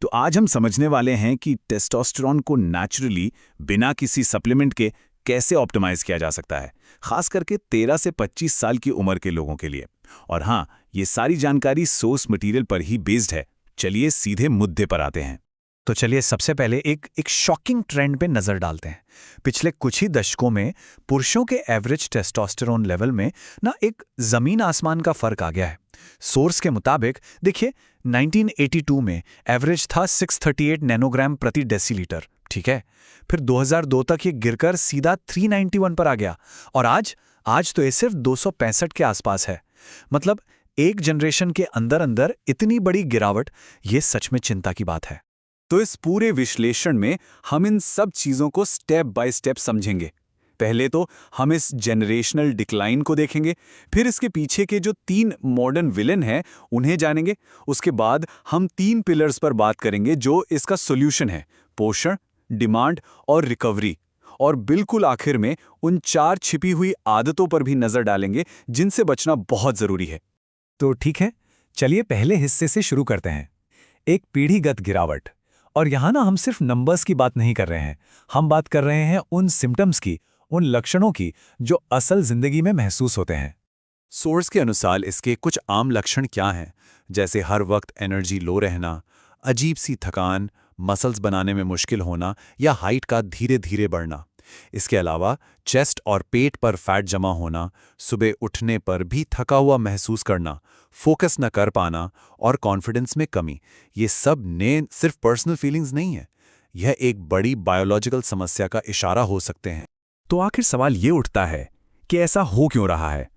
तो आज हम समझने वाले हैं कि टेस्टोस्टेरोन को नेचुरली बिना किसी सप्लीमेंट के कैसे ऑप्टिमाइज किया जा सकता है, खास करके 13 से 25 साल की उम्र के लोगों के लिए। और हाँ, ये सारी जानकारी सोर्स मटेरियल पर ही बेस्ड है। चलिए सीधे मुद्दे पर आते हैं। तो चलिए सबसे पहले एक शॉकिंग ट्रेंड पे नज़र डालते हैं। पिछले कुछ ही दशकों में पुरुषों के एवरेज टेस्टोस्टेरोन लेवल में ना एक ज़मीन आसमान का फ़र्क आ गया है। सोर्स के मुताबिक देखिए 1982 में एवरेज था 638 नैनोग्राम प्रति डेसीलीटर, ठीक है। फिर 2002 तक ये गिरकर सीधा 391 पर आ गया और आज तो ये सिर्फ 265 के आसपास है। मतलब एक जनरेशन के अंदर अंदर इतनी बड़ी गिरावट, ये सच में चिंता की बात है। तो इस पूरे विश्लेषण में हम इन सब चीज़ों को स्टेप बाय स्टेप समझेंगे। पहले तो हम इस जनरेशनल डिक्लाइन को देखेंगे, फिर इसके पीछे के जो 3 मॉडर्न विलेन हैं उन्हें जानेंगे। उसके बाद हम 3 पिलर्स पर बात करेंगे जो इसका सॉल्यूशन है: पोषण, डिमांड और रिकवरी। और बिल्कुल आखिर में उन 4 छिपी हुई आदतों पर भी नज़र डालेंगे जिनसे बचना बहुत ज़रूरी है। तो ठीक है, चलिए पहले हिस्से से शुरू करते हैं। एक पीढ़ीगत गिरावट। और यहाँ ना हम सिर्फ नंबर्स की बात नहीं कर रहे हैं, हम बात कर रहे हैं उन सिम्टम्स की, उन लक्षणों की जो असल जिंदगी में महसूस होते हैं। सोर्स के अनुसार इसके कुछ आम लक्षण क्या हैं, जैसे हर वक्त एनर्जी लो रहना, अजीब सी थकान, मसल्स बनाने में मुश्किल होना या हाइट का धीरे धीरे बढ़ना। इसके अलावा चेस्ट और पेट पर फैट जमा होना, सुबह उठने पर भी थका हुआ महसूस करना, फोकस न कर पाना और कॉन्फिडेंस में कमी। ये सब ने सिर्फ पर्सनल फीलिंग्स नहीं है, यह एक बड़ी बायोलॉजिकल समस्या का इशारा हो सकते हैं। तो आखिर सवाल ये उठता है कि ऐसा हो क्यों रहा है।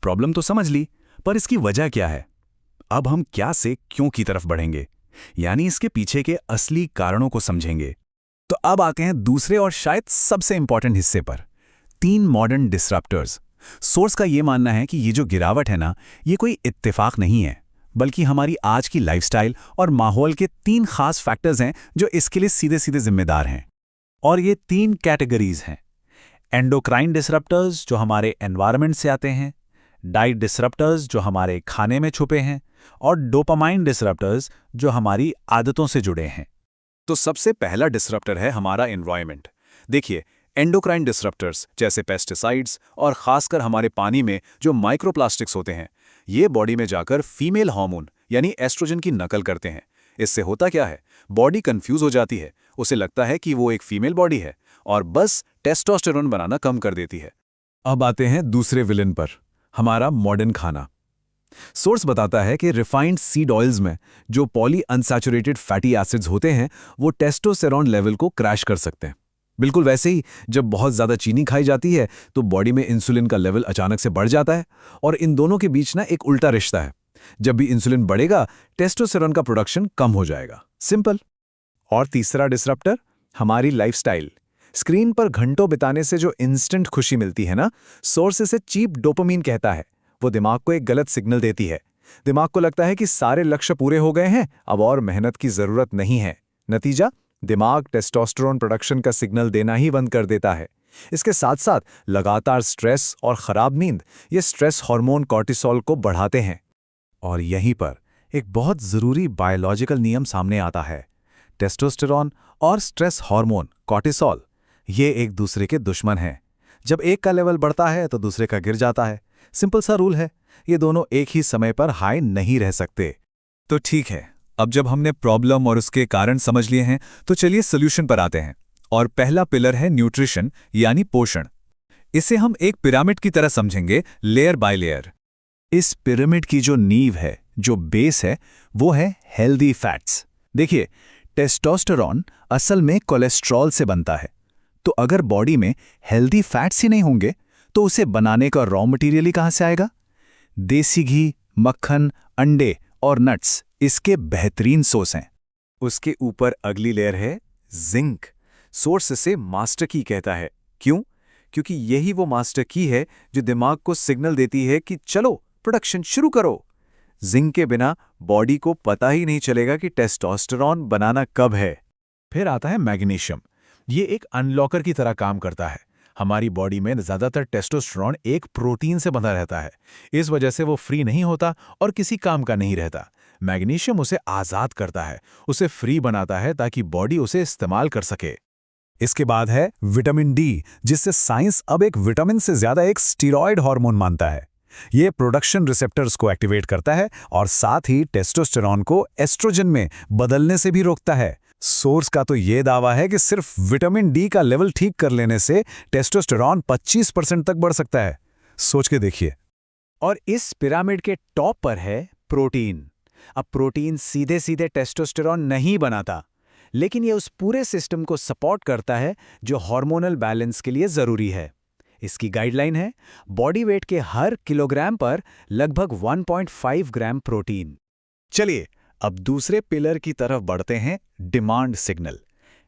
प्रॉब्लम तो समझ ली, पर इसकी वजह क्या है? अब हम क्या से क्यों की तरफ बढ़ेंगे, यानी इसके पीछे के असली कारणों को समझेंगे। तो अब आते हैं दूसरे और शायद सबसे इंपॉर्टेंट हिस्से पर, 3 मॉडर्न डिसरप्टर्स। सोर्स का ये मानना है कि ये जो गिरावट है ना, ये कोई इत्तेफाक नहीं है, बल्कि हमारी आज की लाइफस्टाइल और माहौल के 3 खास फैक्टर्स हैं जो इसके लिए सीधे सीधे जिम्मेदार हैं। और ये 3 कैटेगरीज हैं: एंडोक्राइन डिसरप्टर्स जो हमारे एनवायरनमेंट से आते हैं, डाइट डिसरप्टर्स जो हमारे खाने में छुपे हैं, और डोपामाइन डिसरप्टर्स जो हमारी आदतों से जुड़े हैं। तो सबसे पहला डिसरप्टर है हमारा एनवायरनमेंट। देखिए, एंडोक्राइन डिसरप्टर्स जैसे पेस्टिसाइड्स और खासकर हमारे पानी में जो माइक्रोप्लास्टिक्स होते हैं, ये बॉडी में जाकर फीमेल हार्मोन यानी एस्ट्रोजन की नकल करते हैं। इससे होता क्या है, बॉडी कंफ्यूज हो जाती है, उसे लगता है कि वो एक फीमेल बॉडी है और बस टेस्टोस्टेरोन बनाना कम कर देती है। अब आते हैं दूसरे विलेन पर, हमारा मॉडर्न खाना। सोर्स बताता है कि रिफाइंड सीड ऑयल्स में जो पॉली अनसैचुरेटेड फैटी एसिड्स होते हैं वो टेस्टोस्टेरोन लेवल को क्रैश कर सकते हैं। बिल्कुल वैसे ही जब बहुत ज़्यादा चीनी खाई जाती है तो बॉडी में इंसुलिन का लेवल अचानक से बढ़ जाता है, और इन दोनों के बीच ना एक उल्टा रिश्ता है। जब भी इंसुलिन बढ़ेगा, टेस्टोस्टेरोन का प्रोडक्शन कम हो जाएगा। सिंपल। और तीसरा डिसरप्टर, हमारी लाइफस्टाइल। स्क्रीन पर घंटों बिताने से जो इंस्टेंट खुशी मिलती है ना, सोर्स इसे चीप डोपामीन कहता है। वो दिमाग को एक गलत सिग्नल देती है। दिमाग को लगता है कि सारे लक्ष्य पूरे हो गए हैं, अब और मेहनत की जरूरत नहीं है। नतीजा, दिमाग टेस्टोस्टेरोन प्रोडक्शन का सिग्नल देना ही बंद कर देता है। इसके साथ साथ लगातार स्ट्रेस और खराब नींद ये स्ट्रेस हार्मोन कॉर्टिसोल को बढ़ाते हैं। और यहीं पर एक बहुत जरूरी बायोलॉजिकल नियम सामने आता है। टेस्टोस्टेरोन और स्ट्रेस हार्मोन कॉर्टिसोल ये एक दूसरे के दुश्मन हैं। जब एक का लेवल बढ़ता है तो दूसरे का गिर जाता है। सिंपल सा रूल है, ये दोनों एक ही समय पर हाई नहीं रह सकते। तो ठीक है, अब जब हमने प्रॉब्लम और उसके कारण समझ लिए हैं, तो चलिए सॉल्यूशन पर आते हैं। और पहला पिलर है न्यूट्रिशन यानी पोषण। इसे हम एक पिरामिड की तरह समझेंगे, लेयर बाय लेयर। इस पिरामिड की जो नींव है, जो बेस है, वो है हेल्दी फैट्स। देखिए, टेस्टोस्टेरोन असल में कोलेस्ट्रॉल से बनता है, तो अगर बॉडी में हेल्दी फैट्स ही नहीं होंगे तो उसे बनाने का रॉ मटेरियल ही कहां से आएगा? देसी घी, मक्खन, अंडे और नट्स इसके बेहतरीन सोर्स हैं। उसके ऊपर अगली लेयर है जिंक। सोर्स इसे मास्टर की कहता है। क्यों? क्योंकि यही वो मास्टर की है जो दिमाग को सिग्नल देती है कि चलो प्रोडक्शन शुरू करो। जिंक के बिना बॉडी को पता ही नहीं चलेगा कि टेस्टोस्टेरोन बनाना कब है। फिर आता है मैग्नीशियम। ये एक अनलॉकर की तरह काम करता है। हमारी बॉडी में ज़्यादातर टेस्टोस्टेरोन एक प्रोटीन से बंधा रहता है, इस वजह से वो फ्री नहीं होता और किसी काम का नहीं रहता। मैग्नीशियम उसे आज़ाद करता है, उसे फ्री बनाता है ताकि बॉडी उसे इस्तेमाल कर सके। इसके बाद है विटामिन डी, जिससे साइंस अब एक विटामिन से ज्यादा एक स्टीरॉयड हार्मोन मानता है। ये प्रोडक्शन रिसेप्टर्स को एक्टिवेट करता है और साथ ही टेस्टोस्टेरॉन को एस्ट्रोजन में बदलने से भी रोकता है। सोर्स का तो ये दावा है कि सिर्फ विटामिन डी का लेवल ठीक कर लेने से टेस्टोस्टेरॉन 25% तक बढ़ सकता है। सोच के देखिए। और इस पिरामिड के टॉप पर है प्रोटीन। अब प्रोटीन सीधे सीधे टेस्टोस्टेरॉन नहीं बनाता, लेकिन ये उस पूरे सिस्टम को सपोर्ट करता है जो हार्मोनल बैलेंस के लिए जरूरी है। इसकी गाइडलाइन है बॉडी वेट के हर किलोग्राम पर लगभग 1.5 ग्राम प्रोटीन। चलिए अब दूसरे पिलर की तरफ बढ़ते हैं, डिमांड सिग्नल।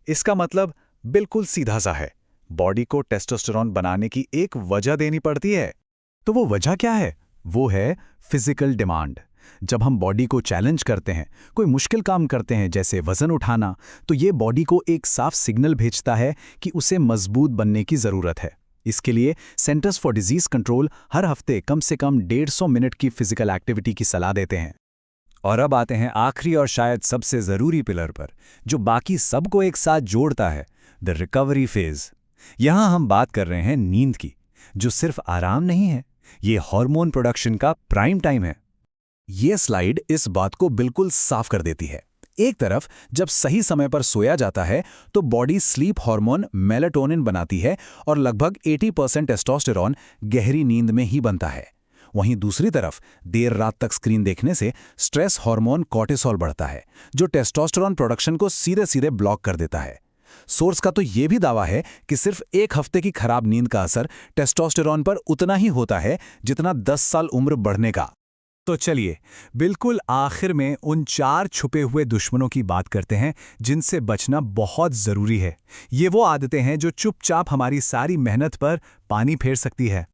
इसका मतलब बिल्कुल सीधा सा है, बॉडी को टेस्टोस्टेरॉन बनाने की एक वजह देनी पड़ती है। तो वो वजह क्या है? वो है फिजिकल डिमांड। जब हम बॉडी को चैलेंज करते हैं, कोई मुश्किल काम करते हैं जैसे वजन उठाना, तो ये बॉडी को एक साफ सिग्नल भेजता है कि उसे मजबूत बनने की जरूरत है। इसके लिए सेंटर्स फॉर डिजीज कंट्रोल हर हफ्ते कम से कम 150 मिनट की फिजिकल एक्टिविटी की सलाह देते हैं। और अब आते हैं आखिरी और शायद सबसे जरूरी पिलर पर, जो बाकी सबको एक साथ जोड़ता है, द रिकवरी फेज। यहां हम बात कर रहे हैं नींद की, जो सिर्फ आराम नहीं है, ये हार्मोन प्रोडक्शन का प्राइम टाइम है। ये स्लाइड इस बात को बिल्कुल साफ कर देती है। एक तरफ जब सही समय पर सोया जाता है तो बॉडी स्लीप हार्मोन मेलाटोनिन बनाती है और लगभग 80% टेस्टोस्टेरॉन गहरी नींद में ही बनता है। वहीं दूसरी तरफ देर रात तक स्क्रीन देखने से स्ट्रेस हार्मोन कॉर्टिसोल बढ़ता है, जो टेस्टोस्टेरॉन प्रोडक्शन को सीधे सीधे ब्लॉक कर देता है। सोर्स का तो ये भी दावा है कि सिर्फ एक हफ्ते की खराब नींद का असर टेस्टोस्टेरॉन पर उतना ही होता है जितना 10 साल उम्र बढ़ने का। तो चलिए बिल्कुल आखिर में उन 4 छुपे हुए दुश्मनों की बात करते हैं जिनसे बचना बहुत जरूरी है। ये वो आदतें हैं जो चुपचाप हमारी सारी मेहनत पर पानी फेर सकती है।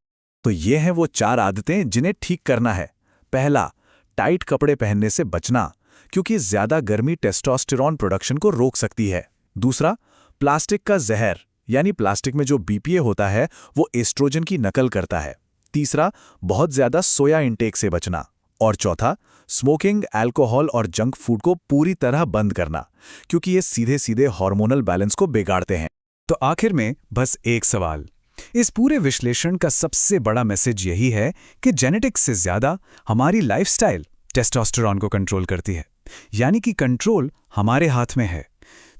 तो ये हैं वो 4 आदतें जिन्हें ठीक करना है। पहला, टाइट कपड़े पहनने से बचना, क्योंकि ज्यादा गर्मी टेस्टोस्टेरॉन प्रोडक्शन को रोक सकती है। दूसरा, प्लास्टिक का जहर, यानी प्लास्टिक में जो बीपीए होता है वो एस्ट्रोजन की नकल करता है। तीसरा, बहुत ज्यादा सोया इंटेक से बचना। और चौथा, स्मोकिंग, अल्कोहल और जंक फूड को पूरी तरह बंद करना, क्योंकि ये सीधे सीधे हार्मोनल बैलेंस को बिगाड़ते हैं। तो आखिर में बस एक सवाल, इस पूरे विश्लेषण का सबसे बड़ा मैसेज यही है कि जेनेटिक्स से ज्यादा हमारी लाइफस्टाइल टेस्टोस्टेरॉन को कंट्रोल करती है, यानी कि कंट्रोल हमारे हाथ में है।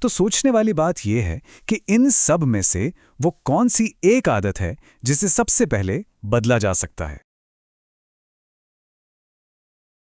तो सोचने वाली बात यह है कि इन सब में से वो कौन सी एक आदत है जिसे सबसे पहले बदला जा सकता है।